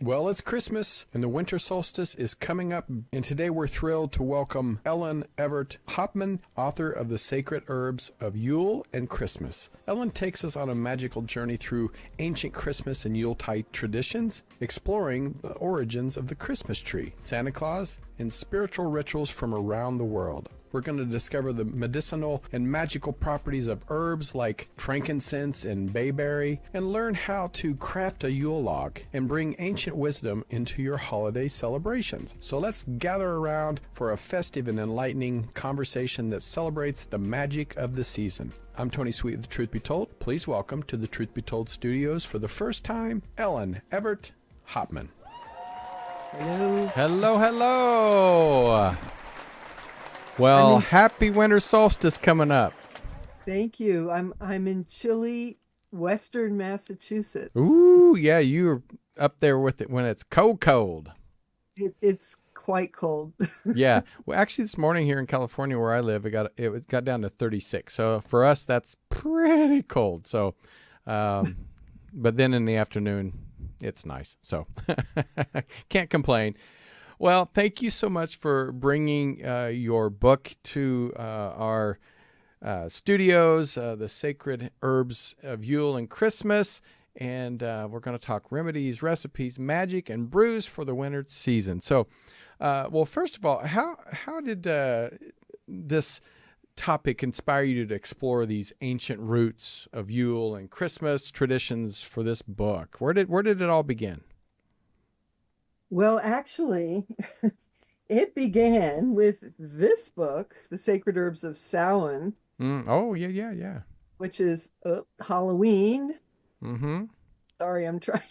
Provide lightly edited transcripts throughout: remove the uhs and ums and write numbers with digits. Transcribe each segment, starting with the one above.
Well, it's Christmas, and the Winter Solstice is coming up, and today we're thrilled to welcome Ellen Evert Hopman, author of The Sacred Herbs of Yule and Christmas. Ellen takes us on a magical journey through ancient Christmas and Yuletide traditions, exploring the origins of the Christmas tree, Santa Claus, and spiritual rituals from around the world. We're going to discover the medicinal and magical properties of herbs like frankincense and bayberry, and learn how to craft a Yule Log and bring ancient wisdom into your holiday celebrations. So let's gather around for a festive and enlightening conversation that celebrates the magic of the season. I'm Tony Sweet with The Truth Be Told. Please welcome to the Truth Be Told studios for the first time, Ellen Evert Hopman. Hello. Hello, hello. Well, happy Winter Solstice coming up. Thank you. I'm in chilly Western Massachusetts. Ooh, yeah, you're up there with it when it's cold. It's quite cold. Yeah. Well, actually, this morning here in California where I live, it got down to 36. So for us, that's pretty cold. So, but then in the afternoon, it's nice. So can't complain. Well, thank you so much for bringing your book to our studios, The Sacred Herbs of Yule and Christmas. And we're going to talk remedies, recipes, magic, and brews for the winter season. So, well, first of all, how did this topic inspire you to explore these ancient roots of Yule and Christmas traditions for this book? Where did it all begin? Well, actually, it began with this book, The Sacred Herbs of Samhain. Oh, yeah. Which is Halloween. Mm-hmm. Sorry, I'm trying.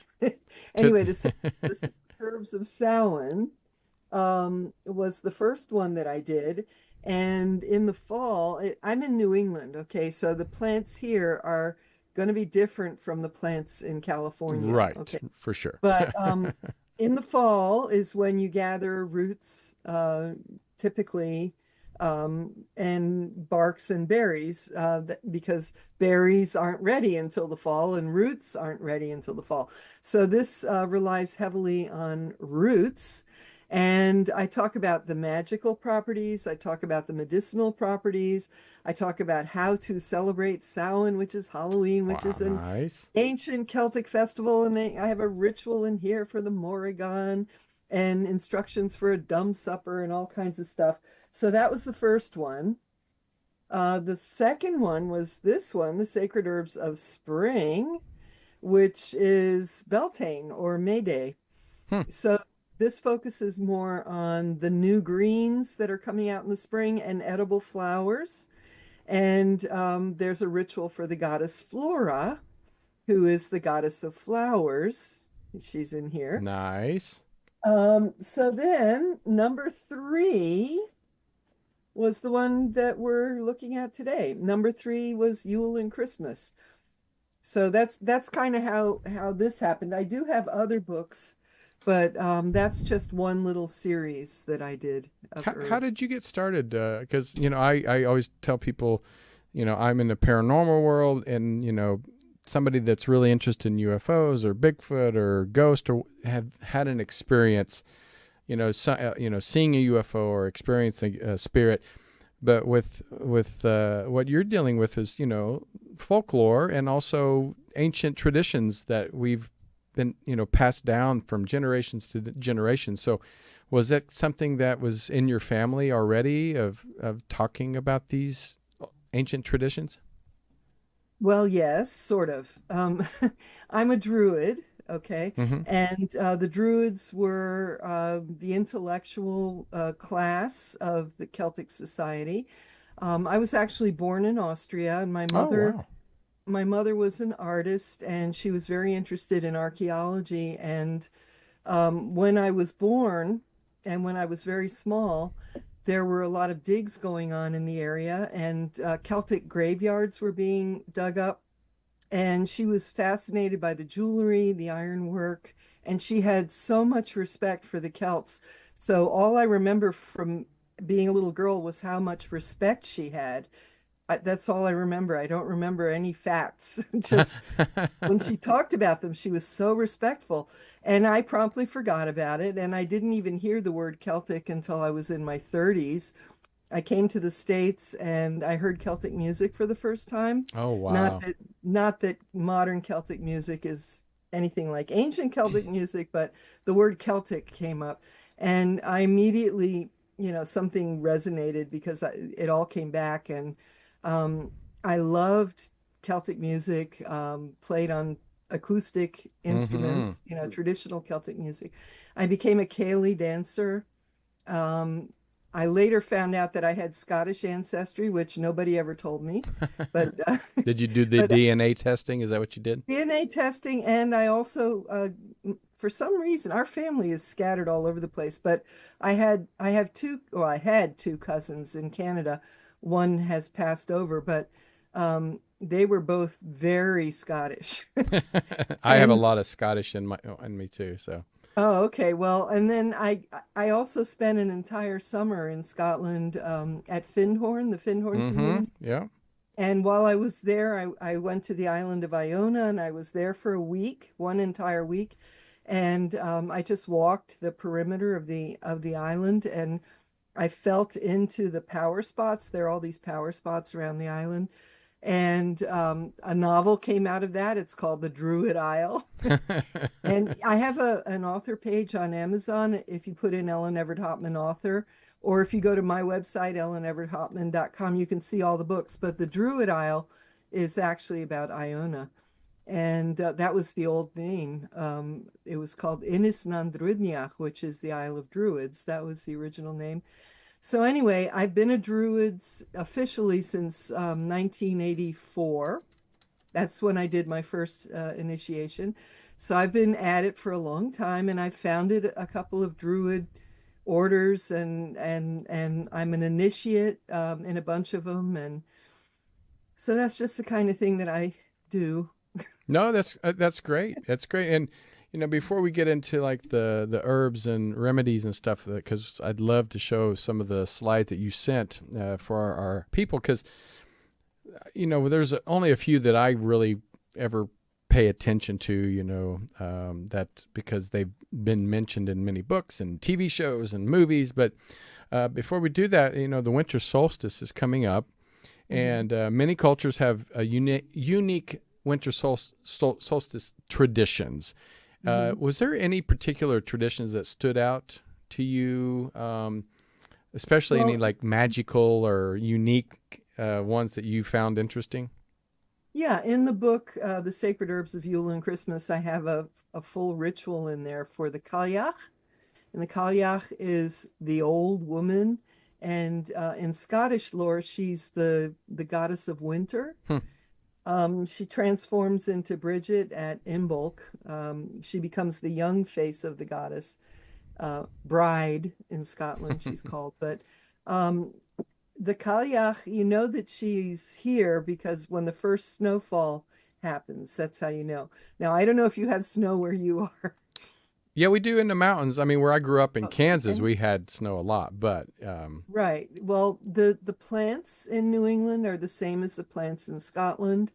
Anyway, the Sacred Herbs of Samhain was the first one that I did. And in the fall, I'm in New England, okay? So the plants here are going to be different from the plants in California. Right, okay? For sure. But in the fall is when you gather roots, typically, and barks and berries, because berries aren't ready until the fall and roots aren't ready until the fall. So this relies heavily on roots. And I talk about the magical properties. I talk about the medicinal properties. I talk about how to celebrate Samhain, which is Halloween, which is an ancient Celtic festival. And I have a ritual in here for the Morrigan and instructions for a dumb supper and all kinds of stuff. So that was the first one. The second one was this one, The Sacred Herbs of Spring, which is Beltane or May Day. So this focuses more on the new greens that are coming out in the spring and edible flowers. And there's a ritual for the goddess Flora, who is the goddess of flowers. She's in here. Nice. So then number 3 was the one that we're looking at today. Number 3 was Yule and Christmas. So that's kind of how this happened. I do have other books, but that's just one little series that I did. How did you get started? Because, I always tell people, I'm in the paranormal world, and, somebody that's really interested in UFOs or Bigfoot or ghost or have had an experience, seeing a UFO or experiencing a spirit. But with what you're dealing with is, folklore and also ancient traditions that we've been, passed down from generations to generations. So was that something that was in your family already of talking about these ancient traditions? Well, yes, sort of. I'm a druid, okay? Mm-hmm. And the druids were the intellectual class of the Celtic society. I was actually born in Austria, and my mother... Oh, wow. My mother was an artist, and she was very interested in archaeology. And when I was born and when I was very small, there were a lot of digs going on in the area, and Celtic graveyards were being dug up. And she was fascinated by the jewelry, the ironwork, and she had so much respect for the Celts. So all I remember from being a little girl was how much respect she had. That's all I remember. I don't remember any facts. Just when she talked about them, she was so respectful. And I promptly forgot about it. And I didn't even hear the word Celtic until I was in my 30s. I came to the States and I heard Celtic music for the first time. Oh, Not wow. that not that modern Celtic music is anything like ancient Celtic music, but the word Celtic came up. And I immediately, something resonated because it all came back. And um, I loved Celtic music, played on acoustic Mm-hmm. instruments, traditional Celtic music. I became a Cayley dancer. Um, I later found out that I had Scottish ancestry, which nobody ever told me. But Did you do the but DNA testing? Is that what you did? DNA testing, and I also, for some reason, our family is scattered all over the place. But I had two cousins in Canada. One has passed over, but they were both very Scottish. I have a And lot of Scottish in me too. So. oh, okay. Well, and then I also spent an entire summer in Scotland at Findhorn, the Findhorn Mm-hmm. community. Yeah. And while I was there, I went to the island of Iona and I was there for a week, one entire week. And I just walked the perimeter of the island and I felt into the power spots. There are all these power spots around the island. And a novel came out of that. It's called The Druid Isle. And I have an author page on Amazon if you put in Ellen Evert Hopman author, or if you go to my website, elleneverthopman.com, you can see all the books. But the Druid Isle is actually about Iona. And that was the old name. It was called Inis nan Druidniach, which is the Isle of Druids. That was the original name. So anyway, I've been a Druid officially since 1984. That's when I did my first initiation. So I've been at it for a long time, and I've founded a couple of Druid orders, and I'm an initiate in a bunch of them, and so that's just the kind of thing that I do. No, that's great. That's great. And before we get into like the herbs and remedies and stuff, because I'd love to show some of the slides that you sent for our people, because there's only a few that I really ever pay attention to. That because they've been mentioned in many books and TV shows and movies. But before we do that, the winter solstice is coming up, Mhm. and many cultures have a unique winter solstice traditions. Mhm. Was there any particular traditions that stood out to you, especially any Well, like magical or unique ones that you found interesting? yeah, in the book, The Sacred Herbs of Yule and Christmas, I have a full ritual in there for the Cailleach. And the Cailleach is the old woman. And in Scottish lore, she's the goddess of winter. Hmm. She transforms into Bridget at Imbolc. She becomes the young face of the goddess, bride in Scotland, she's called. But um, the Cailleach, you know that she's here because when the first snowfall happens, that's how you know. Now, I don't know if you have snow where you are. Yeah, we do in the mountains. I mean, where I grew up in Kansas, And we had snow a lot, but right. Well, the plants in New England are the same as the plants in Scotland.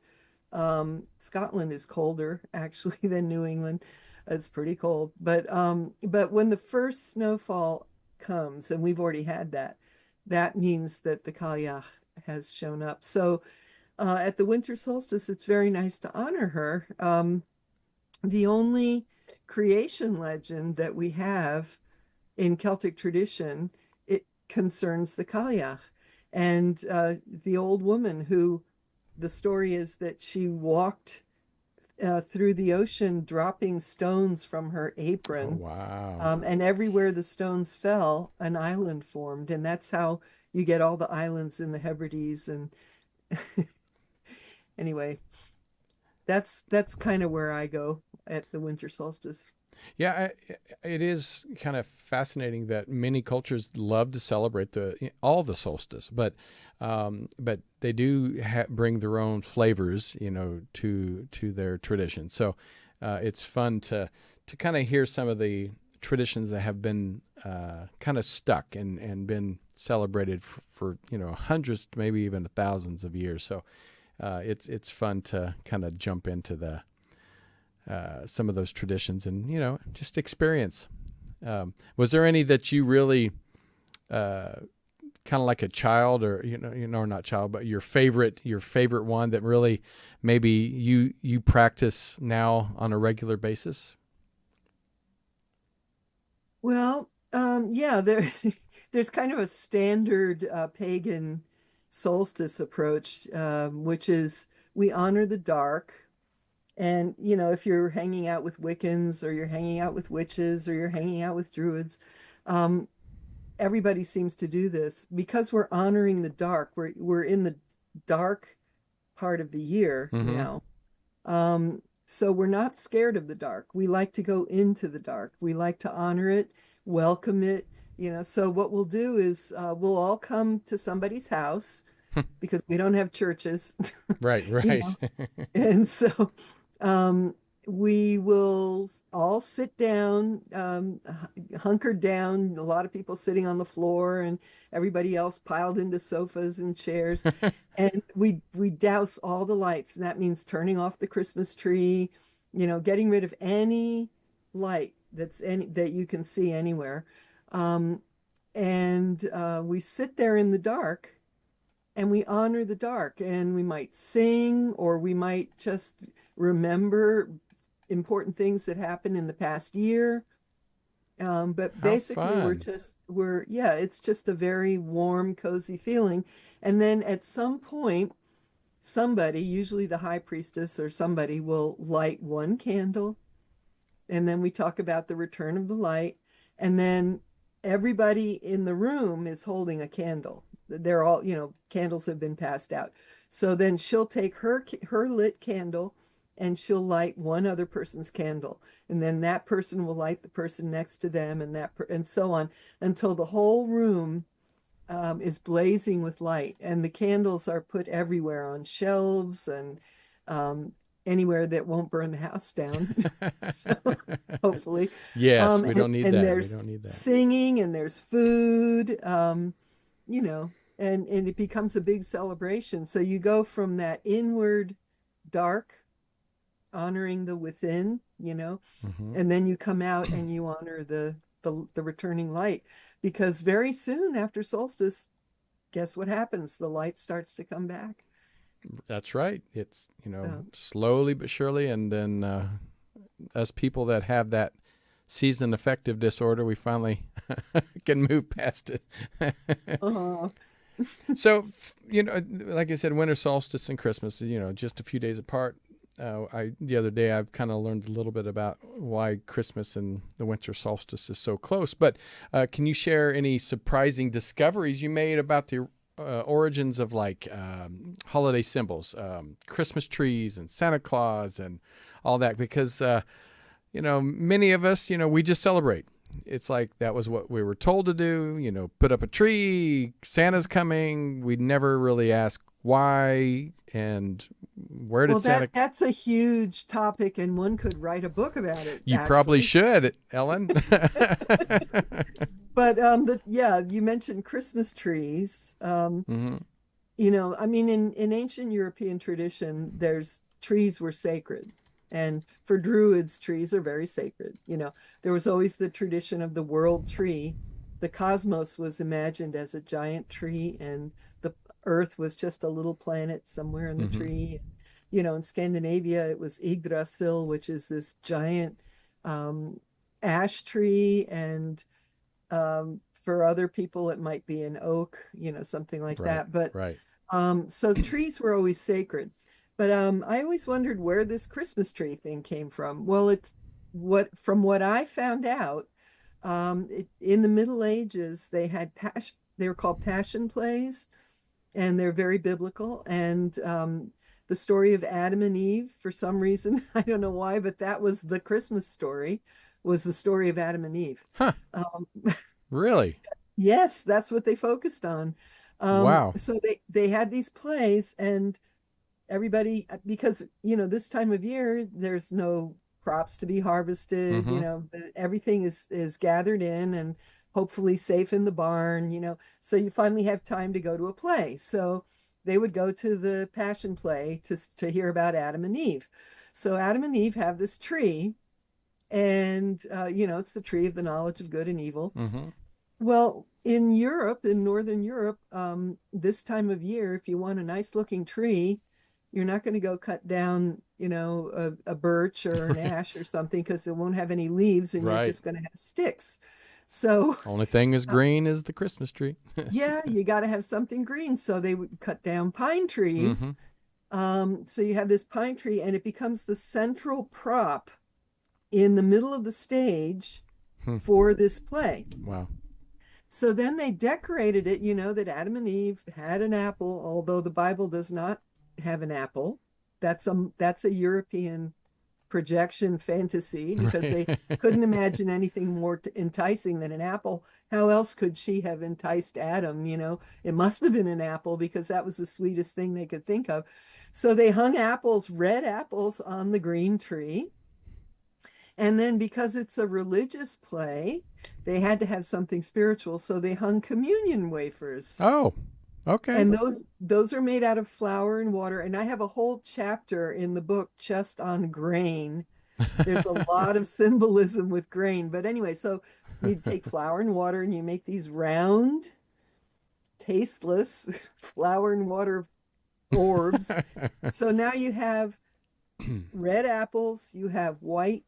Scotland is colder actually than New England. It's pretty cold. But when the first snowfall comes, and we've already had that, that means that the Cailleach has shown up. So at the winter solstice, it's very nice to honor her. The only creation legend that we have in Celtic tradition, it concerns the Cailleach and the old woman who the story is that she walked through the ocean dropping stones from her oh apron. wow. And everywhere the stones fell, an island formed. And that's how you get all the islands in the Hebrides. And anyway, that's kind of where I go at the winter solstice. Yeah, it is kind of fascinating that many cultures love to celebrate all the solstice, but they do bring their own flavors, to their tradition. So it's fun to kind of hear some of the traditions that have been kind of stuck and been celebrated for hundreds, maybe even thousands of years. So it's fun to kind of jump into the some of those traditions and just experience. Was there any that you really kind of like a child, or or not child, but your favorite one that really maybe you practice now on a regular basis? Well, yeah, there's kind of a standard pagan solstice approach, which is we honor the dark. And, if you're hanging out with Wiccans, or you're hanging out with witches, or you're hanging out with druids, um, everybody seems to do this because we're honoring the dark. We're in the dark part of the year now. So we're not scared of the dark. We like to go into the dark. We like to honor it, welcome it. So what we'll do is we'll all come to somebody's house because we don't have churches. Right. And so we will all sit down, hunkered down, a lot of people sitting on the floor and everybody else piled into sofas and chairs. And we douse all the lights. And that means turning off the Christmas tree, getting rid of any light that you can see anywhere. And we sit there in the dark and we honor the dark, and we might sing, or we might just remember important things that happened in the past year. But How basically fun. it's just a very warm, cozy feeling. And then at some point, somebody, usually the high priestess or somebody, will light one candle. And then we talk about the return of the light. And then everybody in the room is holding a candle. They're all, candles have been passed out. So then she'll take her lit candle and she'll light one other person's candle. And then that person will light the person next to them, and so on, until the whole room is blazing with light. And the candles are put everywhere, on shelves and anywhere that won't burn the house down. So hopefully. Yes, we don't need and that. We there's don't need that. singing and there's food, and it becomes a big celebration. So you go from that inward dark, honoring the within, and then you come out and you honor the returning light, because very soon after solstice, guess what happens? The light starts to come back. That's right. It's, slowly but surely. And then us people that have that season affective disorder, we finally can move past it. So, like I said, winter solstice and Christmas, just a few days apart. The other day, I've kind of learned a little bit about why Christmas and the winter solstice is so close. But can you share any surprising discoveries you made about the origins of holiday symbols, Christmas trees and Santa Claus and all that? Because, many of us, we just celebrate. It's like that was what we were told to do, put up a tree, Santa's coming. We never really ask why and where did Santa... That's a huge topic, and one could write a book about it. You probably should, Ellen. But you mentioned Christmas trees. In ancient European tradition, trees were sacred. And for Druids, trees are very sacred. There was always the tradition of the world tree. The cosmos was imagined as a giant tree, and the Earth was just a little planet somewhere in the tree. In Scandinavia, it was Yggdrasil, which is this giant ash tree. And for other people, it might be an oak, something like that. But so trees were always sacred. But I always wondered where this Christmas tree thing came from. Well, from what I found out, in the Middle Ages, they were called passion plays, and they're very biblical. And the story of Adam and Eve, for some reason, I don't know why, but that was the Christmas story, was the story of Adam and Eve. Huh. Really? Yes, that's what they focused on. Wow. So they had these plays, and everybody, because this time of year there's no crops to be harvested, Mm-hmm. everything is gathered in and hopefully safe in the barn. So you finally have time to go to a play. So they would go to the Passion Play to hear about Adam and Eve. So Adam and Eve have this tree, and it's the tree of the knowledge of good and evil. Mm-hmm. Well, in Europe, in Northern Europe, this time of year, if you want a nice looking tree, you're not going to go cut down, a birch or an ash or something, because it won't have any leaves and you're Right. just going to have sticks. So, Only thing is green is the Christmas tree. yeah, you got to have something green. So they would cut down pine trees. So you have this pine tree, and it becomes the central prop in the middle of the stage for this play. Wow. So then they decorated it, that Adam and Eve had an apple, although the Bible does not have an apple. That's a European projection fantasy, because Right. they couldn't imagine anything more enticing than an apple. How else could she have enticed Adam? It must have been an apple, because that was the sweetest thing they could think of. So they hung apples, red apples, on the green tree. And then, because it's a religious play, they had to have something spiritual. So they hung communion wafers. Oh, okay. And those are made out of flour and water. And I have a whole chapter in the book just on grain. There's a lot of symbolism with grain. But anyway, so you take flour and water and you make these round, tasteless flour and water orbs. So now you have red apples, you have white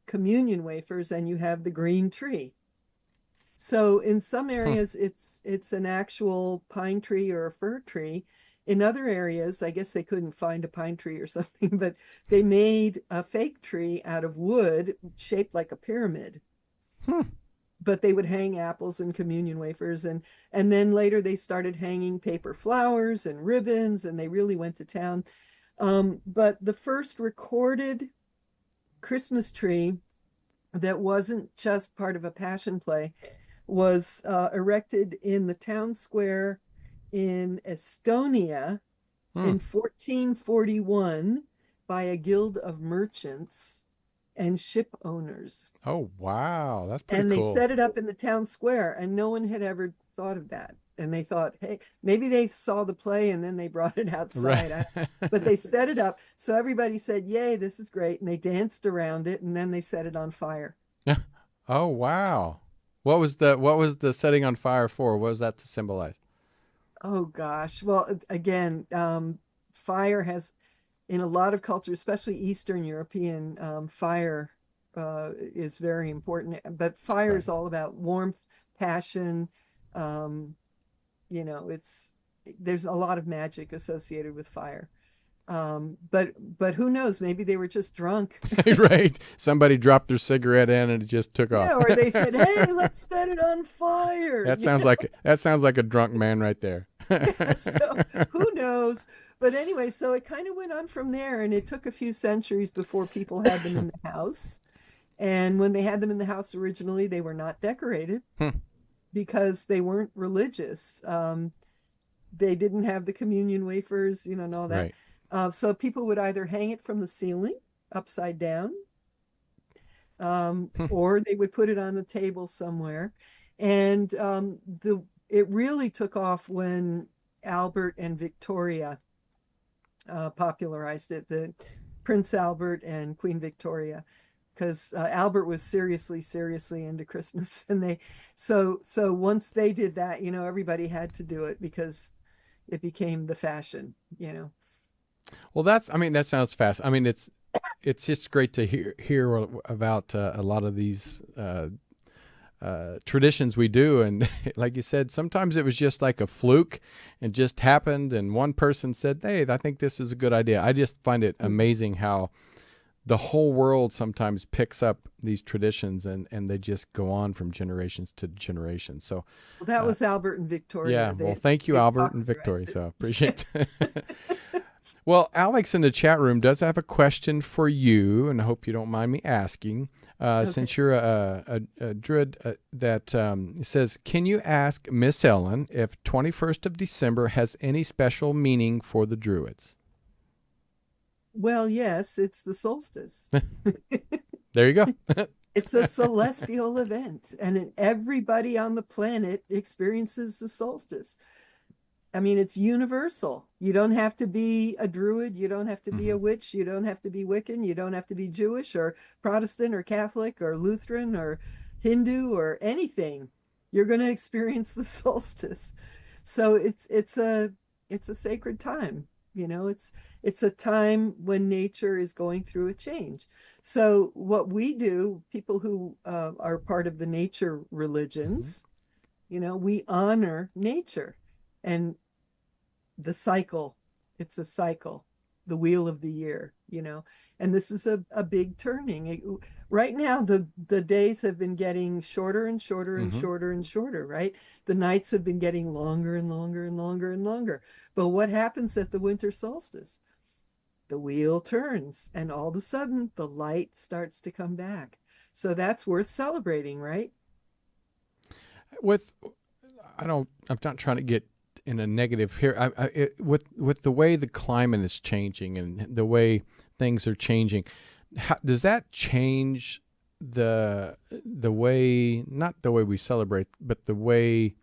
communion wafers, and you have the green tree. So in some areas it's an actual pine tree or a fir tree. In other areas, I guess they couldn't find a pine tree or something, but they made a fake tree out of wood shaped like a pyramid. But they would hang apples and communion wafers, and then later they started hanging paper flowers and ribbons, and they really went to town. But the first recorded Christmas tree that wasn't just part of a passion play was erected in the town square in Estonia in 1441 by a guild of merchants and ship owners. Oh, wow. That's pretty And they cool. set it up in the town square, and no one had ever thought of that. And they thought, hey, maybe they saw the play and then they brought it outside. Right. But they set it up. So everybody said, yay, this is great. And they danced around it, and then they set it on fire. Oh, wow. What was the setting on fire for? What was that to symbolize? Oh, gosh. Well, again, fire has, in a lot of cultures, especially Eastern European, fire is very important. But fire is all about warmth, passion. There's a lot of magic associated with fire. But who knows? Maybe they were just drunk. Right. Somebody dropped their cigarette in and it just took off. Yeah, or they said, hey, let's set it on fire. That sounds like a drunk man right there. So who knows? But anyway, so it kind of went on from there, and it took a few centuries before people had them in the house. And when they had them in the house originally, they were not decorated because they weren't religious. They didn't have the communion wafers, and all that. Right. So people would either hang it from the ceiling upside down, or they would put it on a table somewhere. And it really took off when Albert and Victoria popularized it, the Prince Albert and Queen Victoria, because Albert was seriously into Christmas, and so once they did that, everybody had to do it because it became the fashion. Well, that sounds fast. I mean, it's just great to hear about a lot of these traditions we do, and like you said, sometimes it was just like a fluke and just happened, and one person said, hey, I think this is a good idea. I just find it amazing how the whole world sometimes picks up these traditions and they just go on from generations to generations. So that was Albert and Victoria. Yeah, well, thank you, Albert and Victoria. So appreciate it. Well, Alex in the chat room does have a question for you, and I hope you don't mind me asking. Since you're a druid, that says, can you ask Miss Ellen if 21st of December has any special meaning for the druids? Well, yes, it's the solstice. There you go. It's a celestial event, and everybody on the planet experiences the solstice. I mean, it's universal. You don't have to be a druid. You don't have to be Hmm. a witch. You don't have to be Wiccan. You don't have to be Jewish or Protestant or Catholic or Lutheran or Hindu or anything. You're going to experience the solstice. So it's a sacred time. It's a time when nature is going through a change. So what we do, people who are part of the nature Hmm. religions, we honor nature and the cycle. It's a cycle, the wheel of the year. And this is a big turning. Right now, the days have been getting shorter and shorter and Hmm. shorter and shorter, right? The nights have been getting longer and longer and longer and longer. But what happens at the winter solstice? The wheel turns, and all of a sudden, the light starts to come back. So that's worth celebrating, right? With I'm not trying to get in a negative here. With the way the climate is changing and the way things are changing, does that change the way, not the way we celebrate, but the way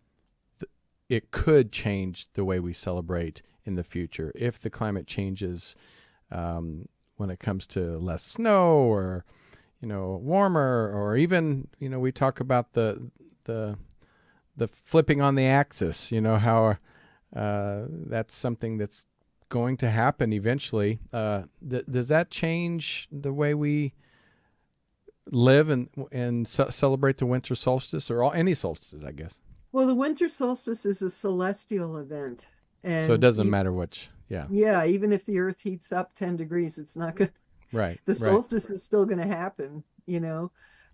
it could change the way we celebrate in the future if the climate changes, when it comes to less snow or warmer, or even we talk about the flipping on the axis, how that's something that's going to happen eventually. Does that change the way we live and celebrate the winter solstice, or any solstice, I guess? Well, the winter solstice is a celestial event. So it And doesn't matter which. Yeah. yeah, even if the earth heats up 10 degrees, it's not good. Right. The Right. solstice is still going to happen.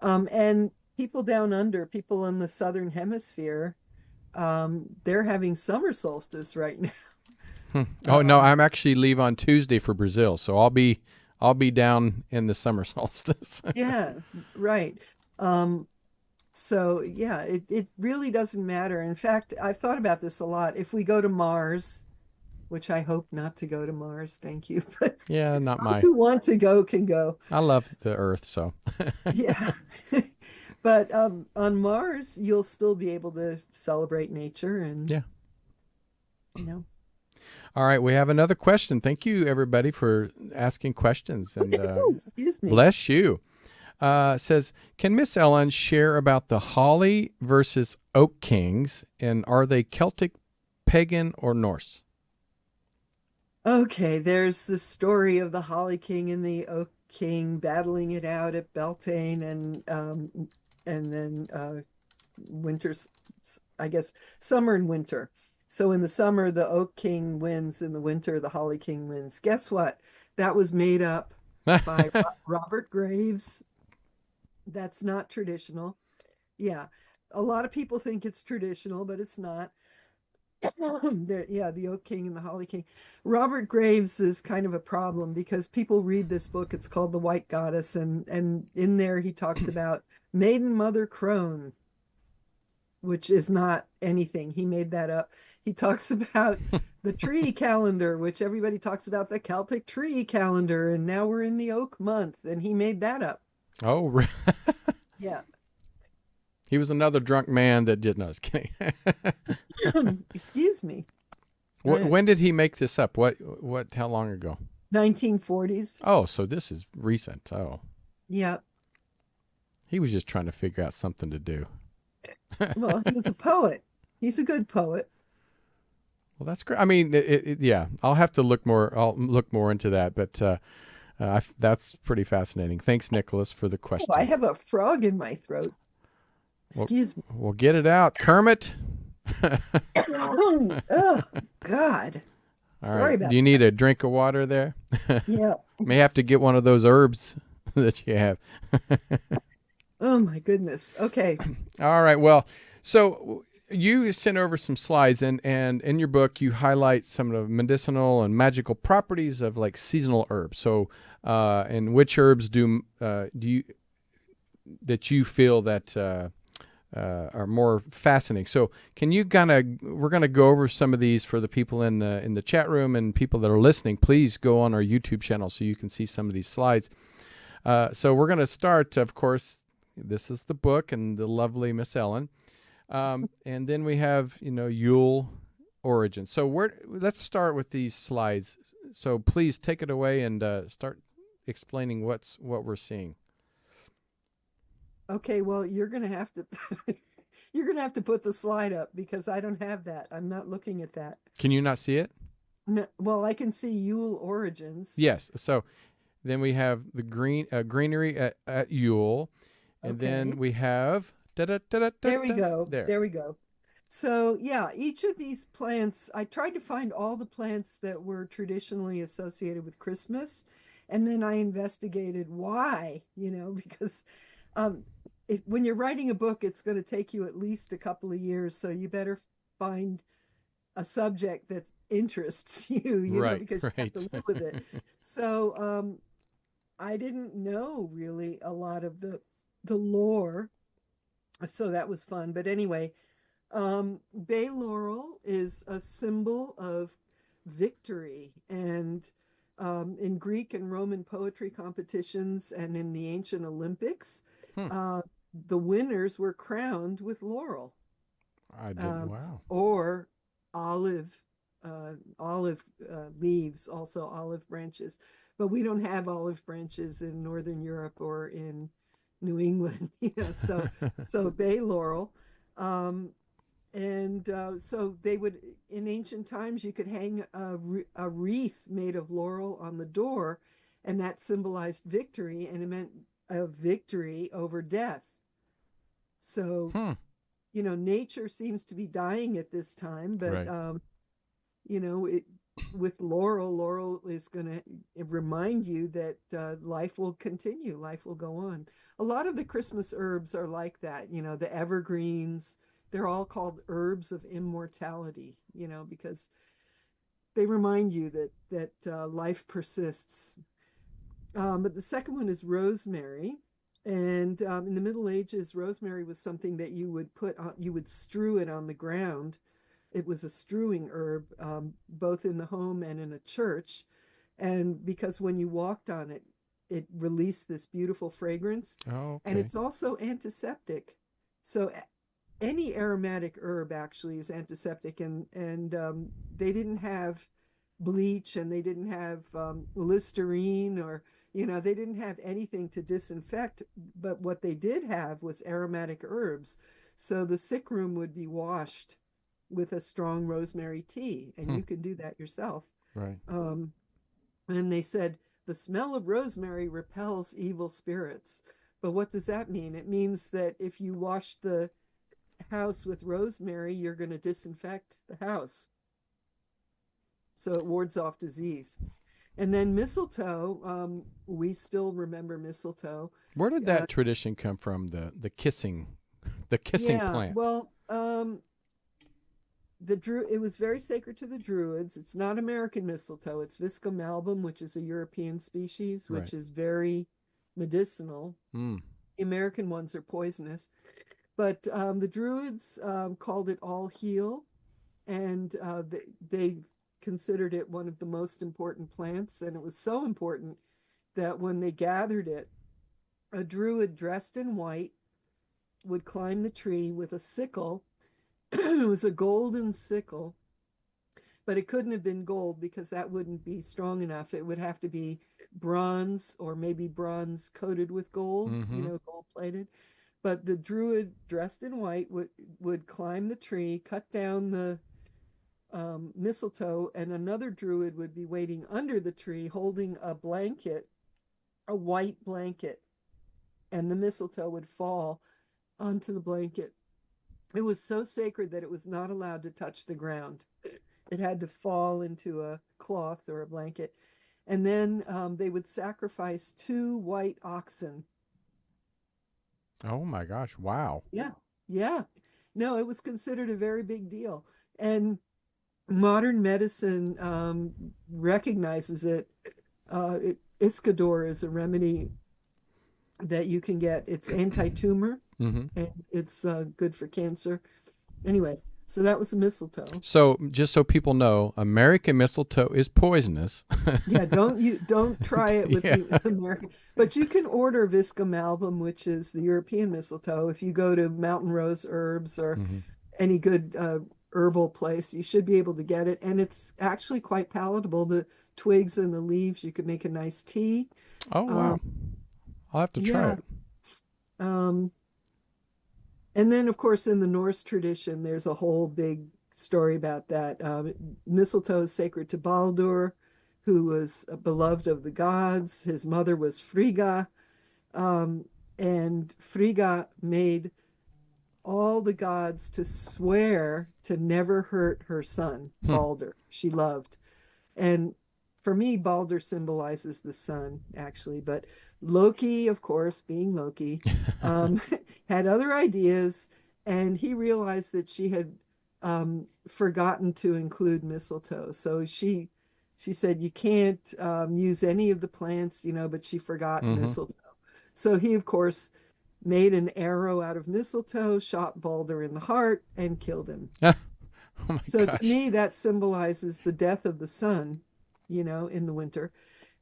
And people down under, people in the southern hemisphere, they're having summer solstice right now. Oh no, Um, I'm actually leave on Tuesday for Brazil, so I'll be down in the summer solstice. yeah, right. Um, so yeah, it really doesn't matter. In fact, I've thought about this a lot. If we go to Mars, which I hope not to go to Mars, thank you, but Yeah, not those my. who want to go can go. I love the Earth, so. Yeah. But on Mars, you'll still be able to celebrate nature and, Yeah. you know, All right, we have another question. Thank you, everybody, for asking questions, and excuse me. bless you. Says, can Miss Ellen share about the Holly versus Oak Kings, and are they Celtic, pagan, or Norse? Okay, there's the story of the Holly King and the Oak King battling it out at Beltane and then winter's I guess summer and winter. So in the summer the Oak King wins, in the winter the Holly King wins. Guess what? That was made up by Robert Graves. That's not traditional. Yeah. A lot of people think it's traditional, but it's not. Yeah, the Oak King and the Holly King. Robert Graves is kind of a problem because people read this book. It's called The White Goddess, and in there he talks about Maiden Mother Crone, which is not anything. He made that up. He talks about the tree calendar, which everybody talks about, the Celtic tree calendar, and now we're in the oak month, and he made that up. Oh, Yeah. he was another drunk man that did. No, I was kidding. Excuse me. Go ahead. When did he make this up? How long ago? 1940s. Oh, so this is recent. Oh, Yeah. he was just trying to figure out something to do. Well, he was a poet. He's a good poet. Well, that's great. I mean, yeah, I'll have to look more. I'll look more into that, but that's pretty fascinating. Thanks, Nicholas, for the Oh, I question. have a frog in my throat. Well, Excuse me. we'll get it out, Kermit. Oh, God. All Sorry right. about Do you need a drink of water there? Yeah. May have to get one of those herbs that you have. Oh, my goodness. Okay. All right. Well, so you sent over some slides, and in your book you highlight some of the medicinal and magical properties of like seasonal herbs. So, and which herbs do you that you feel that are more fascinating. So can you we're going to go over some of these for the people in the chat room and people that are listening. Please go on our YouTube channel so you can see some of these slides. So we're going to start, of course, this is the book and the lovely Miss Ellen. And then we have, Yule origin. So let's start with these slides. So please take it away and start explaining what we're seeing. Okay, well, you're gonna have to you're gonna have to put the slide up because I don't have that. I'm not looking at that. Can you not see it? No, well, I can see Yule origins. Yes. So then we have the greenery at Yule, and then we have there we go. There. There we go. So yeah, each of these plants, I tried to find all the plants that were traditionally associated with Christmas, and then I investigated why, because when you're writing a book, it's going to take you at least a couple of years, so you better find a subject that interests you, right, because you have to live with it. So I didn't know really a lot of the lore, so that was fun. But anyway, bay laurel is a symbol of victory, and in Greek and Roman poetry competitions and in the ancient Olympics, the winners were crowned with laurel. I did. Wow. Or olive leaves, also olive branches. But we don't have olive branches in Northern Europe or in New England, so bay laurel. So they would, in ancient times, you could hang a wreath made of laurel on the door, and that symbolized victory, and it meant a victory over death. So, nature seems to be dying at this time, but, right. With laurel is going to remind you that life will continue, life will go on. A lot of the Christmas herbs are like that, the evergreens. They're all called herbs of immortality, because they remind you that life persists. But the second one is rosemary. And in the Middle Ages, rosemary was something that you would strew it on the ground. It was a strewing herb, both in the home and in a church. And because when you walked on it, it released this beautiful fragrance. Oh, okay. And it's also antiseptic. So any aromatic herb actually is antiseptic, and they didn't have bleach, and they didn't have Listerine, or they didn't have anything to disinfect, but what they did have was aromatic herbs. So the sick room would be washed with a strong rosemary tea, and you can do that yourself. Right. And they said the smell of rosemary repels evil spirits. But what does that mean? It means that if you wash the house with rosemary, you're going to disinfect the house, so it wards off disease. And then mistletoe, we still remember mistletoe. Where did that tradition come from? The kissing plant. Well, it was very sacred to the Druids. It's not American mistletoe. It's Viscum album, which is a European species, which is very medicinal. The American ones are poisonous. But the Druids called it all heal, and they considered it one of the most important plants. And it was so important that when they gathered it, a Druid dressed in white would climb the tree with a sickle. It was a golden sickle, but it couldn't have been gold because that wouldn't be strong enough. It would have to be bronze, or maybe bronze coated with gold, gold plated. But the Druid dressed in white would climb the tree, cut down the mistletoe, and another Druid would be waiting under the tree holding a blanket, a white blanket, and the mistletoe would fall onto the blanket. It was so sacred that it was not allowed to touch the ground. It had to fall into a cloth or a blanket. And then they would sacrifice 2 white oxen. Oh my gosh. Wow. Yeah. No, it was considered a very big deal. And modern medicine recognizes it. Iscador is a remedy that you can get. It's anti-tumor. Hmm. and it's good for cancer. Anyway, so that was the mistletoe. So just so people know, American mistletoe is poisonous. Yeah, don't try it with Yeah. the American, but you can order Viscum album, which is the European mistletoe. If you go to Mountain Rose Herbs or Hmm. any good herbal place, you should be able to get it, and it's actually quite palatable. The twigs and the leaves, you could make a nice tea. Oh Um, wow, I'll have to try yeah. it. Um, and then, of course, in the Norse tradition, there's a whole big story about that. Mistletoe is sacred to Baldur, who was beloved of the gods. His mother was Frigga, um, and Frigga made all the gods to swear to never hurt her son, Hmm. Baldur, she loved. And for me, Baldur symbolizes the sun, actually. But Loki, of course, being Loki, um, had other ideas, and he realized that she had forgotten to include mistletoe. So she said, "You can't use any of the plants, but she forgot Hmm. mistletoe." So he, of course, made an arrow out of mistletoe, shot Baldur in the heart, and killed him. Oh my So to gosh. me, that symbolizes the death of the sun, in the winter.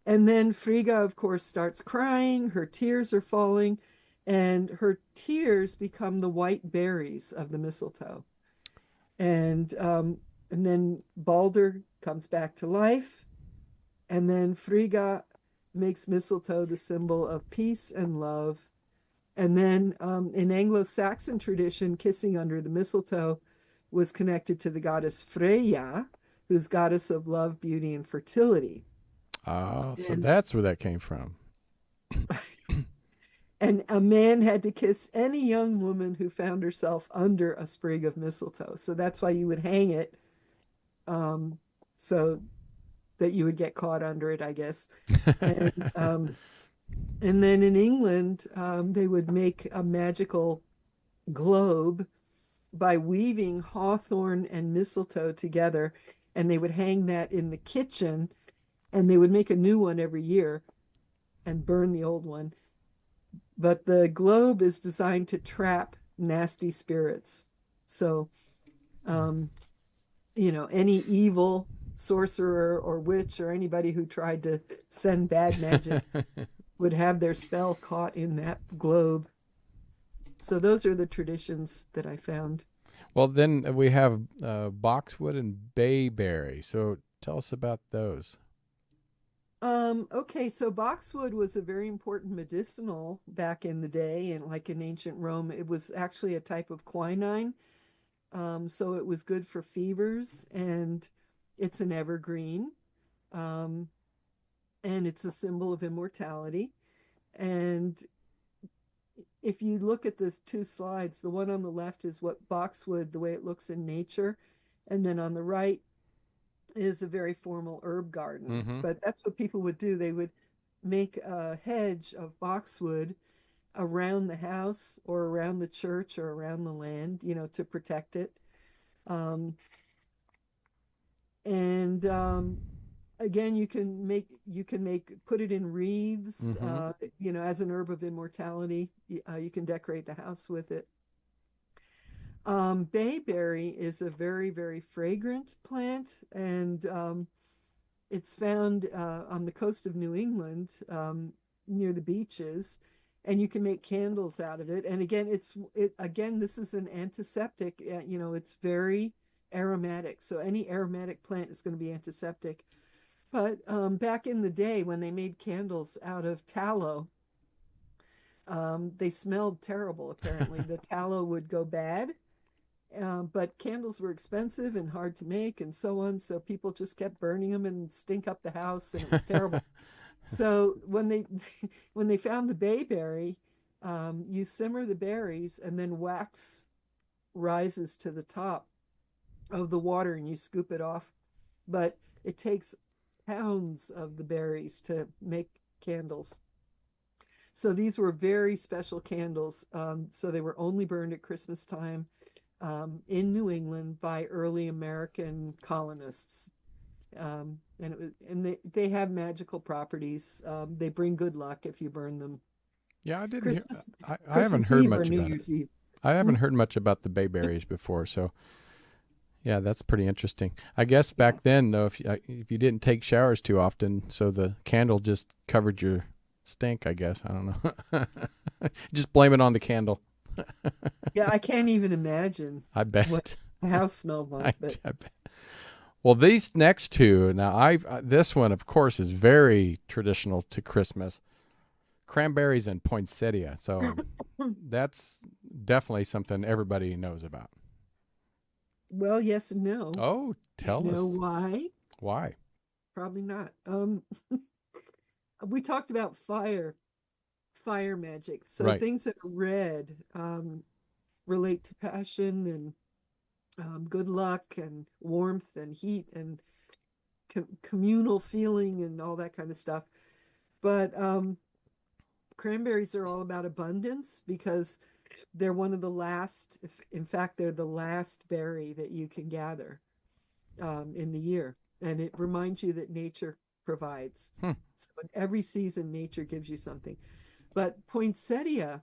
And then Frigga, of course, starts crying. Her tears are falling, and her tears become the white berries of the mistletoe. And and then Balder comes back to life, and then Frigga makes mistletoe the symbol of peace and love. And then in Anglo-Saxon tradition, kissing under the mistletoe was connected to the goddess Freya, who's goddess of love, beauty, and fertility. Ah, so And that's where that came from. and a man had to kiss any young woman who found herself under a sprig of mistletoe. So that's why you would hang it, um, so that you would get caught under it, I guess. And and then in England, they would make a magical globe by weaving hawthorn and mistletoe together, and they would hang that in the kitchen, and they would make a new one every year and burn the old one. But the globe is designed to trap nasty spirits. So, um, any evil sorcerer or witch or anybody who tried to send bad magic would have their spell caught in that globe. So those are the traditions that I found. Well, then we have boxwood and bayberry. So tell us about those. Okay, so boxwood was a very important medicinal back in the day, and like in ancient Rome, it was actually a type of quinine. So it was good for fevers, and it's an evergreen, um, and it's a symbol of immortality. And if you look at the two slides, the one on the left is what boxwood, the way it looks in nature, and then on the right is a very formal herb garden. Hmm. But that's what people would do. They would make a hedge of boxwood around the house or around the church or around the land, to protect it. Um, and again, you can make put it in wreaths, Hmm. as an herb of immortality. You can decorate the house with it. Bayberry is a very, very fragrant plant, and it's found on the coast of New England, near the beaches, and you can make candles out of it. And again, this is an antiseptic. It's very aromatic. So any aromatic plant is going to be antiseptic. But back in the day when they made candles out of tallow, they smelled terrible. Apparently, the tallow would go bad. But candles were expensive and hard to make and so on. So people just kept burning them and stink up the house, and it was terrible. So when they when they found the bayberry, you simmer the berries, and then wax rises to the top of the water, and you scoop it off. But it takes pounds of the berries to make candles. So these were very special candles. So they were only burned at Christmas time, in New England by early American colonists. And they have magical properties. They bring good luck if you burn them. Yeah, I didn't hear. Christmas, I haven't Christmas heard Eve or much New about it. Year's Eve. I Hmm? haven't heard much about the bayberries before, so yeah, that's pretty interesting. I guess back then, though, if you didn't take showers too often, so the candle just covered your stink. I guess I don't know. Just blame it on the candle. Yeah, I can't even imagine I what bet. the house smelled like, but I bet. Well, these next two now, this one, of course, is very traditional to Christmas. Cranberries and poinsettia. So that's definitely something everybody knows about. well, yes and no. Oh, You tell know us why? why. Probably not. We talked about fire magic. So Right. things that are red relate to passion and good luck and warmth and heat and communal feeling and all that kind of stuff. But cranberries are all about abundance because they're one of the last, if, in fact, they're the last berry that you can gather in the year. And it reminds you that nature provides. Hmm. So in every season, nature gives you something. But poinsettia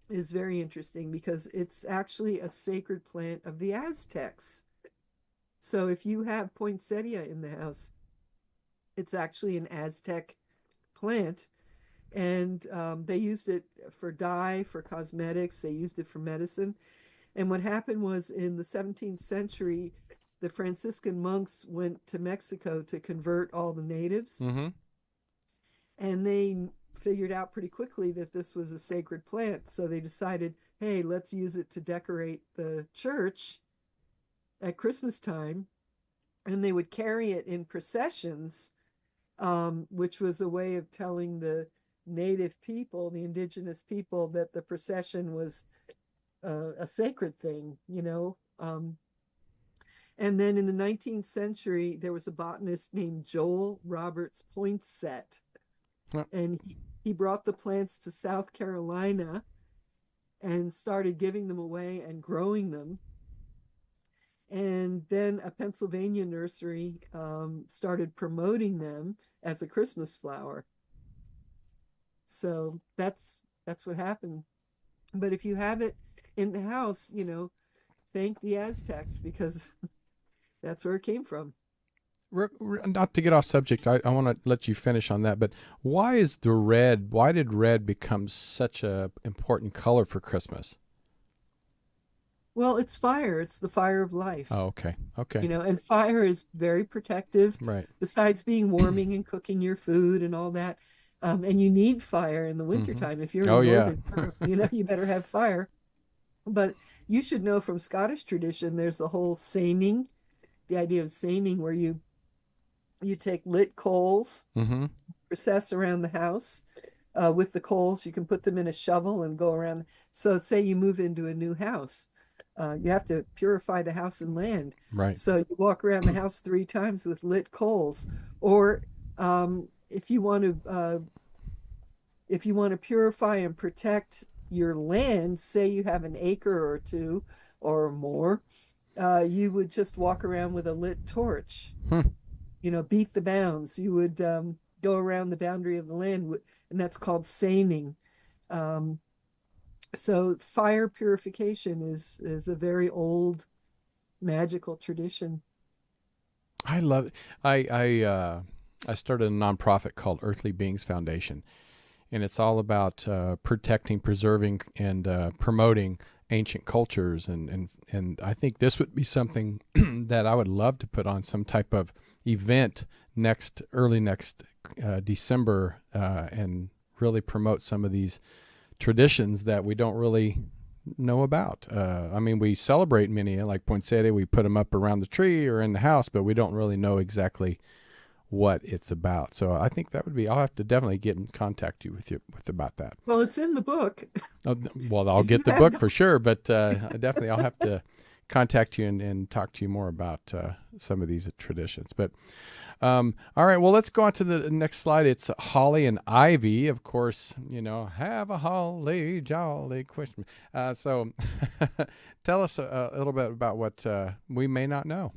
is very interesting because it's actually a sacred plant of the Aztecs. So if you have poinsettia in the house, it's actually an Aztec plant. And they used it for dye, for cosmetics, they used it for medicine. And what happened was in the 17th century, the Franciscan monks went to Mexico to convert all the natives. Mm-hmm. And they figured out pretty quickly that this was a sacred plant. So they decided, hey, let's use it to decorate the church at Christmas time. And they would carry it in processions, which was a way of telling the native people, the indigenous people, that the procession was a sacred thing, you know. And then in the 19th century, there was a botanist named Joel Roberts Poinsett, Well, and he brought the plants to South Carolina and started giving them away and growing them. And then a Pennsylvania nursery started promoting them as a Christmas flower. So that's what happened. But if you have it in the house, you know, thank the Aztecs because that's where it came from. not to get off subject, I want to let you finish on that. But why did red become such a important color for Christmas? Well, it's fire. It's the fire of life. Oh, okay. Okay. You know, and fire is very protective, Right. besides being warming and cooking your food and all that. And you need fire in the Mm-hmm. wintertime. If you're Oh, in yeah. Northern Europe, you know, you better have fire. But you should know from Scottish tradition, there's the whole seining, the idea of seining, where you take lit coals, Mm-hmm. process around the house with the coals. You can put them in a shovel and go around. So, say you move into a new house, you have to purify the house and land. Right. So you walk around the house 3 times with lit coals. Or if you want to purify and protect your land, say you have an acre or two or more, you would just walk around with a lit torch. Hmm. You know, beat the bounds. You would go around the boundary of the land, and that's called seining. Um, so fire purification is a very old magical tradition. I love. I started a nonprofit called Earthly Beings Foundation, and it's all about protecting, preserving, and promoting ancient cultures. And I think this would be something that I would love to put on some type of event early next December, and really promote some of these traditions that we don't really know about. I mean, we celebrate many, like poinsettia, we put them up around the tree or in the house, but we don't really know exactly what it's about. So I think that would be, I'll have to definitely get in contact with about that. Well, it's in the book. Oh, well, I'll If you get the have book no, for sure, but I'll have to contact you and talk to you more about some of these traditions. But all right, well, let's go on to the next slide. It's holly and ivy. Of course, you know, have a holly jolly Christmas. So tell us a little bit about what we may not know.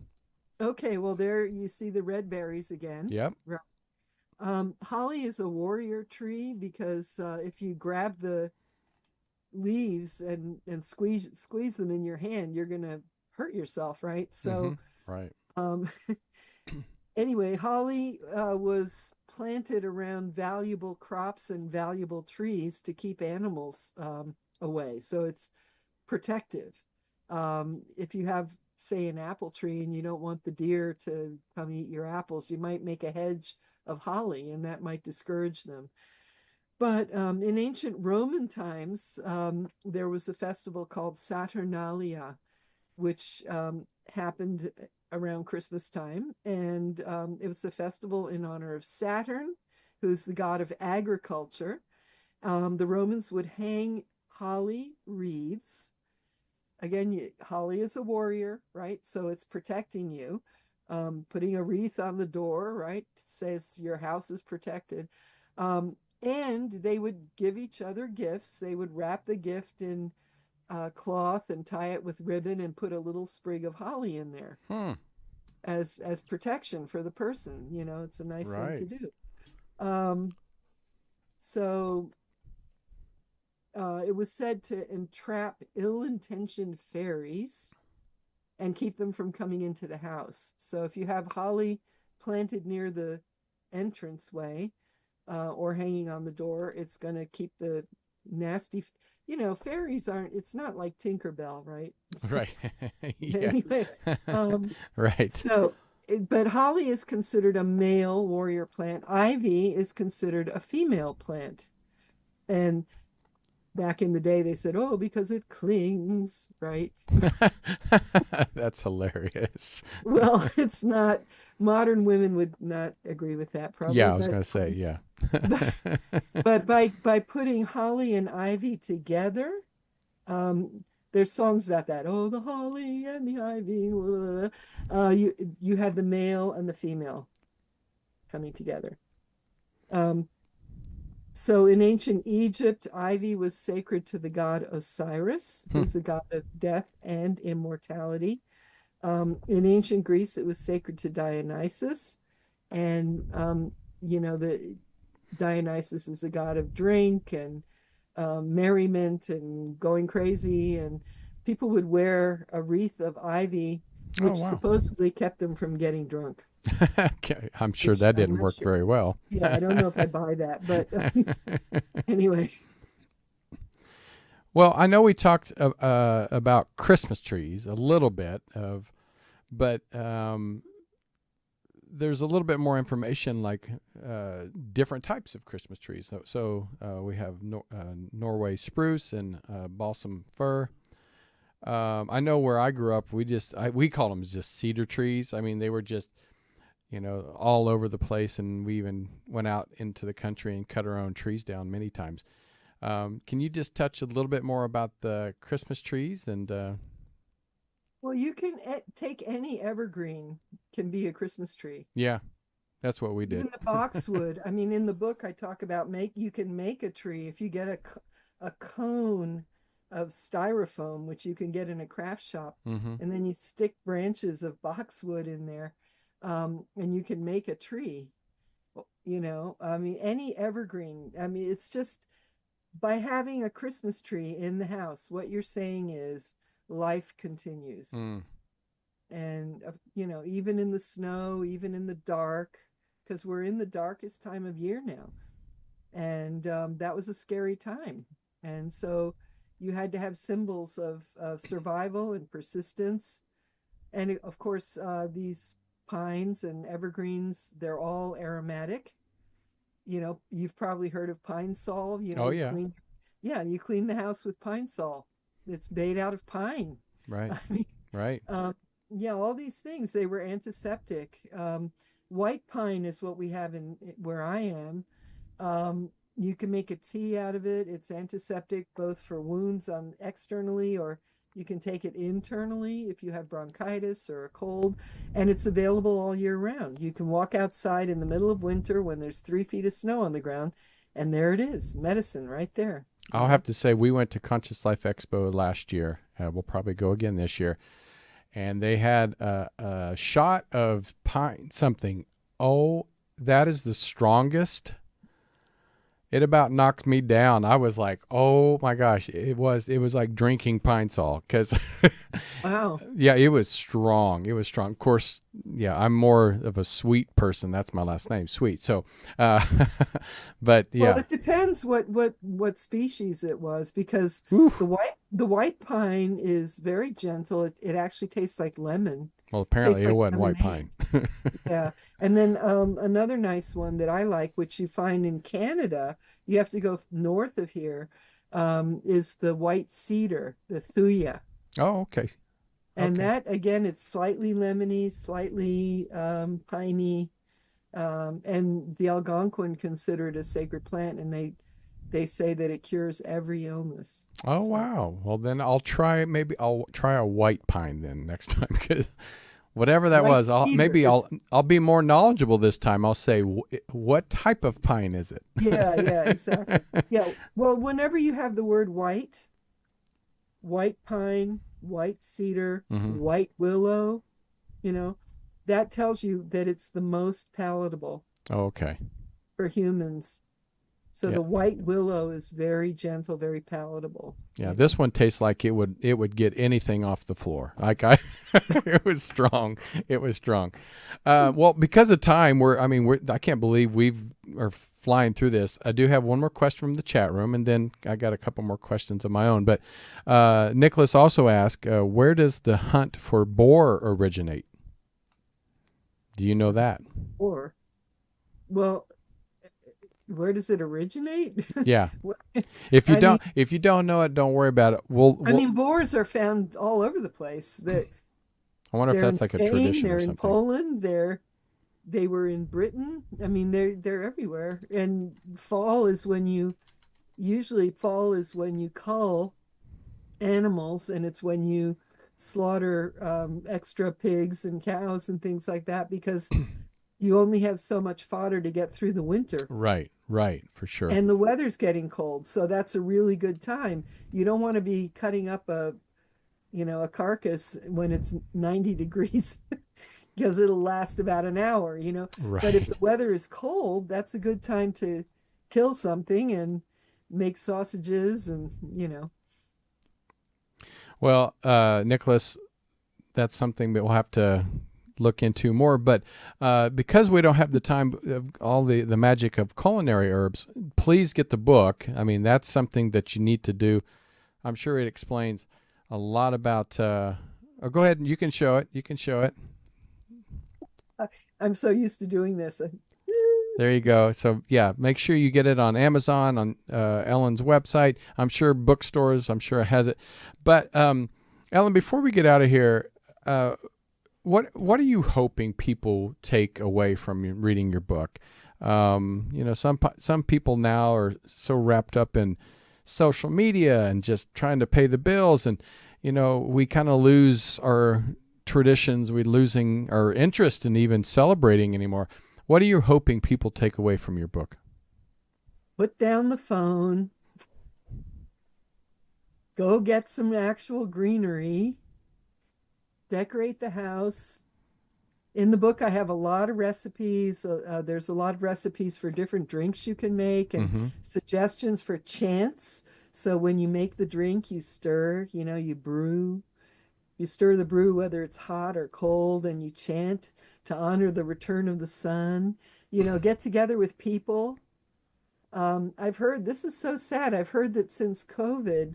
okay, well, there you see the red berries again. Yep. Right. Holly is a warrior tree because if you grab the leaves and squeeze them in your hand, you're gonna hurt yourself, right? Mm-hmm. So Right. um, anyway, holly was planted around valuable crops and valuable trees to keep animals away. So it's protective. If you have, say, an apple tree and you don't want the deer to come eat your apples, you might make a hedge of holly, and that might discourage them. But in ancient Roman times, there was a festival called Saturnalia, which happened around Christmas time. And it was a festival in honor of Saturn, who's the god of agriculture. The Romans would hang holly wreaths. Again, holly is a warrior, right? So it's protecting you. Putting a wreath on the door, right, says your house is protected. And they would give each other gifts. They would wrap the gift in cloth and tie it with ribbon and put a little sprig of holly in there as protection for the person. You know, it's a nice thing to Right. do. Um, so it was said to entrap ill-intentioned fairies and keep them from coming into the house. So if you have holly planted near the entranceway or hanging on the door, it's going to keep the nasty, fairies aren't, it's not like Tinkerbell, right? Right. Yeah. Anyway, Right. but holly is considered a male warrior plant. Ivy is considered a female plant. And back in the day, they said, oh, because it clings, right? That's hilarious. Well, it's not. Modern women would not agree with that, probably. Yeah, I was going to say, yeah. But by putting holly and ivy together, there's songs about that. Oh, the holly and the ivy. You have the male and the female coming together. So in ancient Egypt, ivy was sacred to the god Osiris, who's the god of death and immortality. In ancient Greece, it was sacred to Dionysus, and the Dionysus is a god of drink and merriment and going crazy, and people would wear a wreath of ivy, which supposedly kept them from getting drunk. Okay. I'm sure that didn't work very well. Yeah, I don't know if I buy that, but anyway. Well, I know we talked about Christmas trees a little bit but there's a little bit more information, like different types of Christmas trees. So we have Norway spruce and balsam fir. I know where I grew up, we called them just cedar trees. I mean, they were just, all over the place, and we even went out into the country and cut our own trees down many times. Can you just touch a little bit more about the Christmas trees? And well, you can take any evergreen, can be a Christmas tree. Yeah, that's what we did. Even the boxwood. I mean, in the book, I talk about you can make a tree if you get a cone of styrofoam, which you can get in a craft shop, and then you stick branches of boxwood in there, and you can make a tree. I mean, any evergreen. I mean, it's just by having a Christmas tree in the house, what you're saying is life continues. And, even in the snow, even in the dark, because we're in the darkest time of year now. And that was a scary time. And so you had to have symbols of survival and persistence. And of course, these pines and evergreens, they're all aromatic. You've probably heard of pine sol. Oh, yeah. You clean the house with pine sol. It's made out of pine. Right. I mean, right. Yeah, all these things, they were antiseptic. White pine is what we have in where I am. You can make a tea out of it. It's antiseptic both for wounds externally, or you can take it internally if you have bronchitis or a cold, and it's available all year round. You can walk outside in the middle of winter when there's 3 feet of snow on the ground, and there it is, medicine right there. I'll have to say, we went to Conscious Life Expo last year. We'll probably go again this year. And they had a shot of pine something. Oh that is the strongest. It about knocked me down. I was like, "Oh my gosh!" It was like drinking Pine Sol because, Wow. yeah, it was strong. It was strong. Of course, yeah, I'm more of a sweet person. That's my last name, Sweet. So, uh, but Well, yeah, it depends what species it was, because oof. the white pine is very gentle. It actually tastes like lemon. Well, Tastes apparently it like wasn't white lemonade. pine. Yeah. And then another nice one that I like, which you find in Canada, you have to go north of here, is the white cedar, the thuya. Oh, okay, And okay. that, again, it's slightly lemony, slightly piney. And the Algonquin consider it a sacred plant, and they say that it cures every illness. Oh So wow. Well, then I'll try. Maybe I'll try a white pine then next time because whatever that white was, cedar, it's I'll be more knowledgeable this time. I'll say what type of pine is it? yeah, exactly. Yeah. Well, whenever you have the word white, white pine, white cedar, Hmm. white willow, you know, that tells you that it's the most palatable Oh, okay. for humans. So Yeah. the white willow is very gentle, very palatable, Yeah. This one tastes like it would get anything off the floor. Like I, it was strong. It was strong. Well, because of time, I can't believe are flying through this. I do have one more question from the chat room, and then I got a couple more questions of my own. But Nicholas also asked, where does the hunt for boar originate? Do you know that? Or, well, where does it originate? Yeah. What- I mean, If you don't know it, don't worry about it. boars are found all over the place. I wonder if They're in that's like a Spain, tradition or they're in something. Poland, they were in Britain. I mean, they're everywhere. And fall is when you cull animals, and it's when you slaughter extra pigs and cows and things like that, because you only have so much fodder to get through the winter. Right, right, for sure. And the weather's getting cold, so that's a really good time. You don't want to be cutting up a carcass when it's 90 degrees because it'll last about an hour. But if the Right. weather is cold, that's a good time to kill something and make sausages and. Well, Nicholas, that's something that we'll have to look into more. But because we don't have the time of all the magic of culinary herbs, please get the book. I mean, that's something that you need to do. I'm sure it explains a lot about. Oh, go ahead. You can show it. You can show it. I'm so used to doing this. There you go. So yeah, make sure you get it on Amazon, on Ellen's website. I'm sure bookstores. I'm sure it has it. But Ellen, before we get out of here, what are you hoping people take away from reading your book? Some people now are so wrapped up in social media and just trying to pay the bills, and we kind of lose our traditions. We're losing our interest in even celebrating anymore. What are you hoping people take away from your book? Put down the phone, go get some actual greenery, decorate the house. In the book, I have a lot of recipes. There's a lot of recipes for different drinks you can make, and Mm-hmm. suggestions for chants. So when you make the drink, you stir, you brew. You stir the brew, whether it's hot or cold, and you chant to honor the return of the sun. Get together with people. I've heard, this is so sad. I've heard that since COVID,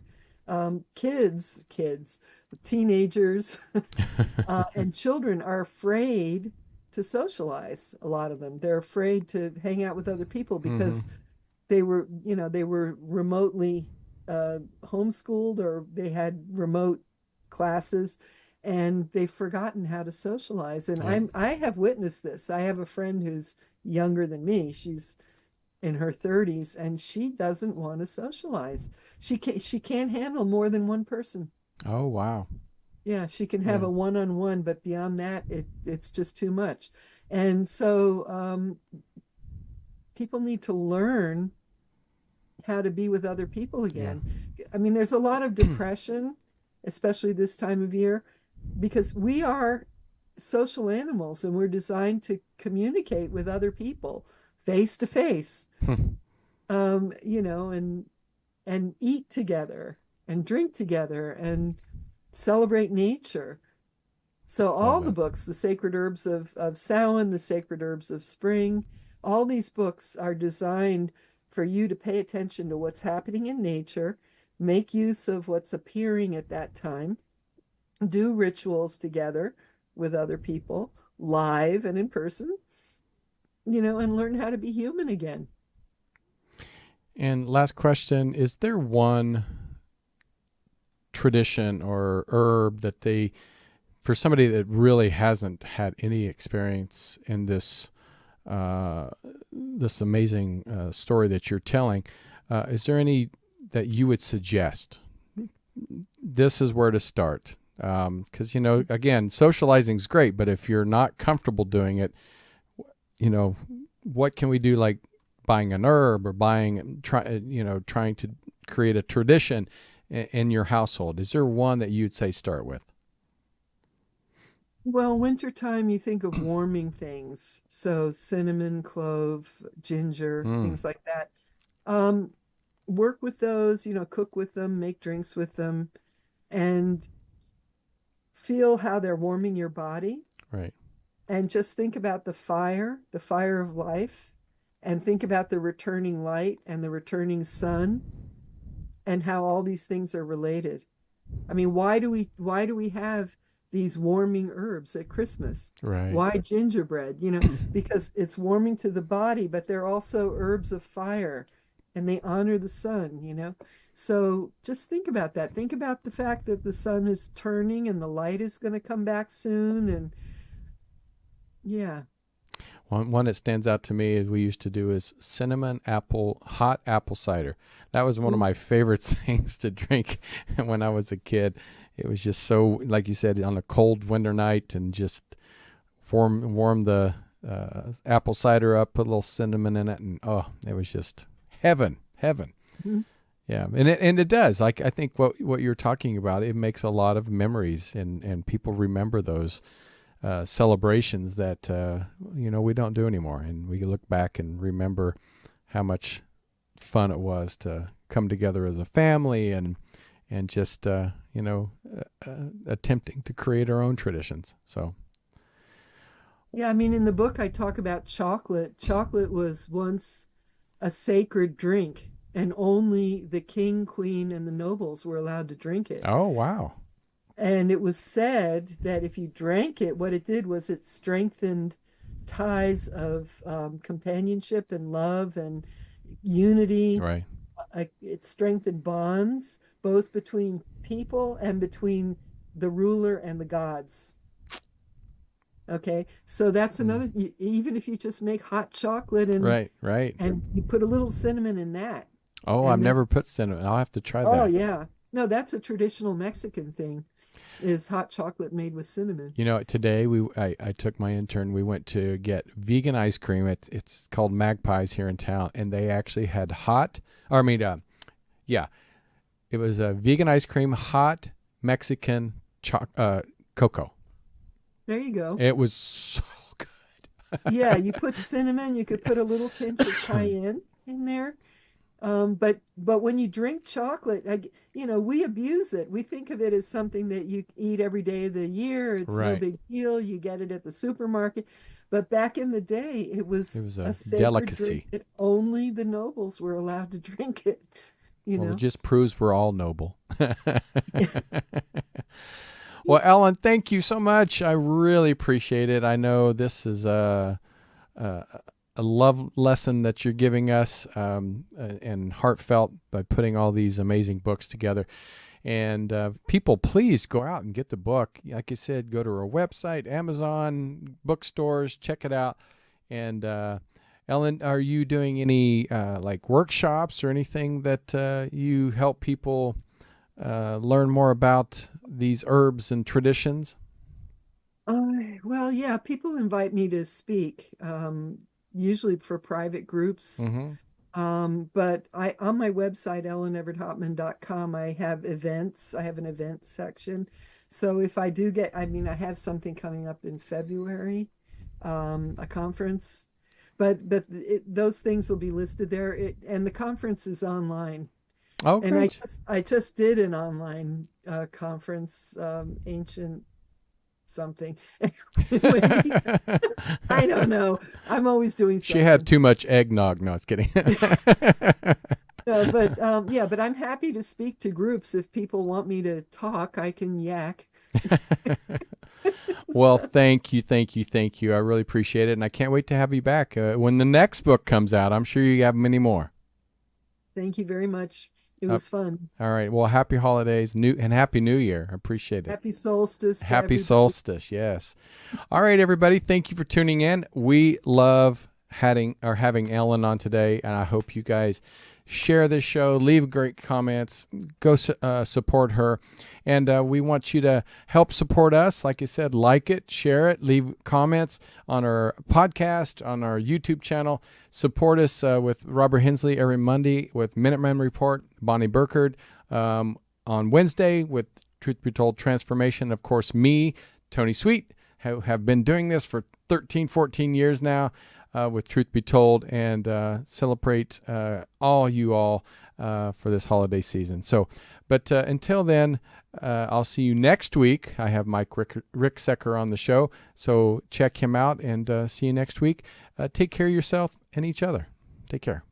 kids, teenagers, and children are afraid to socialize. A lot of them, they're afraid to hang out with other people Mm-hmm. because they were remotely homeschooled, or they had remote classes, and they've forgotten how to socialize. And Yeah. I have witnessed this. I have a friend who's younger than me. She's in her 30s, and she doesn't want to socialize. She can't handle more than one person. Oh wow. Yeah, she can have Yeah. a one-on-one, but beyond that, it's just too much. And so people need to learn how to be with other people Yeah. again. I mean, there's a lot of depression, especially this time of year, because we are social animals, and we're designed to communicate with other people face to face, you know, and eat together and drink together and celebrate nature. So all Love the it. books, the sacred herbs of Samhain, the sacred herbs of spring, all these books are designed for you to pay attention to what's happening in nature, make use of what's appearing at that time, do rituals together with other people, live and in person, you know, and learn how to be human again. And last question, is there one tradition or herb that they, for somebody that really hasn't had any experience in this this amazing story that you're telling, is there any that you would suggest? This is where to start. Because, you know, again, socializing is great, but if you're not comfortable doing it, you know, what can we do, like buying an herb or trying to create a tradition in your household? Is there one that you'd say start with? Well, wintertime, you think of warming things. So cinnamon, clove, ginger, Mm, things like that. Um, Work with those, you know, cook with them, make drinks with them, and feel how they're warming your body. right. And just think about the fire of life, and think about the returning light and the returning sun, and how all these things are related. I mean, why do we have these warming herbs at Christmas? Right. Why gingerbread? You know, because it's warming to the body, but they're also herbs of fire, and they honor the sun, you know. So just think about that. Think about the fact that the sun is turning and the light is going to come back soon. And yeah. One that stands out to me is we used to do is hot apple cider. That was one of my favorite things to drink when I was a kid. It was just so, like you said, on a cold winter night, and just warm the apple cider up, put a little cinnamon in it, and oh, it was just heaven. Mhm. Yeah, and it does. Like, I think what you're talking about, it makes a lot of memories, and people remember those celebrations that we don't do anymore, and we look back and remember how much fun it was to come together as a family, and just attempting to create our own traditions. So Yeah, I mean, in the book, I talk about chocolate. Chocolate was once a sacred drink, and only the king, queen, and the nobles were allowed to drink it. oh wow. And it was said that if you drank it, what it did was it strengthened ties of companionship and love and unity. Right. It strengthened bonds both between people and between the ruler and the gods. Okay, so that's Mm. another. Even if you just make hot chocolate and Right. you put a little cinnamon in that, Oh, I've and then never put cinnamon. I'll have to try oh that. yeah, no, that's a traditional Mexican thing, is hot chocolate made with cinnamon. You know, today I took my intern. We went to get vegan ice cream. It's called Magpies here in town, and they actually had yeah, it was a vegan ice cream, hot Mexican cocoa. There you go. It was so Yeah, you put cinnamon, you could put a little pinch of good. cayenne in there. But when you drink chocolate, you know, we abuse it. We think of it as something that you eat every day of the year. It's no Right. big deal. You get it at the supermarket. But back in the day, it It was was a a sacred drink delicacy. that only the nobles were allowed to drink it, you Well, it know. just proves we're all noble. Well, Ellen, thank you so much. I really appreciate it. I know this is a, a love lesson that you're giving us, and heartfelt, by putting all these amazing books together. And people, please go out and get the book. Like I said, go to our website, Amazon, bookstores, check it out. And Ellen, are you doing any like workshops or anything that you help people learn more about these herbs and traditions? Well, yeah, people invite me to speak, usually for private groups. Mm-hmm. But on my website, elleneverthopman.com, I have events. I have an event section. So if I do I have something coming up in February, a conference, but those things will be listed there. And the conference is online. Oh, And great. I just did an online conference, ancient something. Anyways, I don't know. I'm always doing She had something. too much eggnog. No, it's kidding. No, but yeah, but I'm happy to speak to groups. If people want me to talk, I can yak. Well, So, thank you, thank you, thank you. I really appreciate it, and I can't wait to have you back when the next book comes out. I'm sure you have many more. thank you very much. It Uh, was fun. all right. Well, happy holidays, and happy New Year. I appreciate it. Happy solstice to Happy everybody. solstice. Yes. All right, everybody. Thank you for tuning in. We love having Ellen on today, and I hope you guys share this show, leave great comments, go support her. And we want you to help support us. Like I said, like it, share it, leave comments on our podcast, on our YouTube channel. Support us with Robert Hensley every Monday with Minuteman Report, Bonnie Burkard on Wednesday with Truth Be Told Transformation. Of course, me, Tony Sweet, who have been doing this for 13, 14 years now. With Truth Be Told, and celebrate all for this holiday season. So, but until then, I'll see you next week. I have Mike Ricksecker on the show, so check him out and see you next week. Take care of yourself and each other. Take care.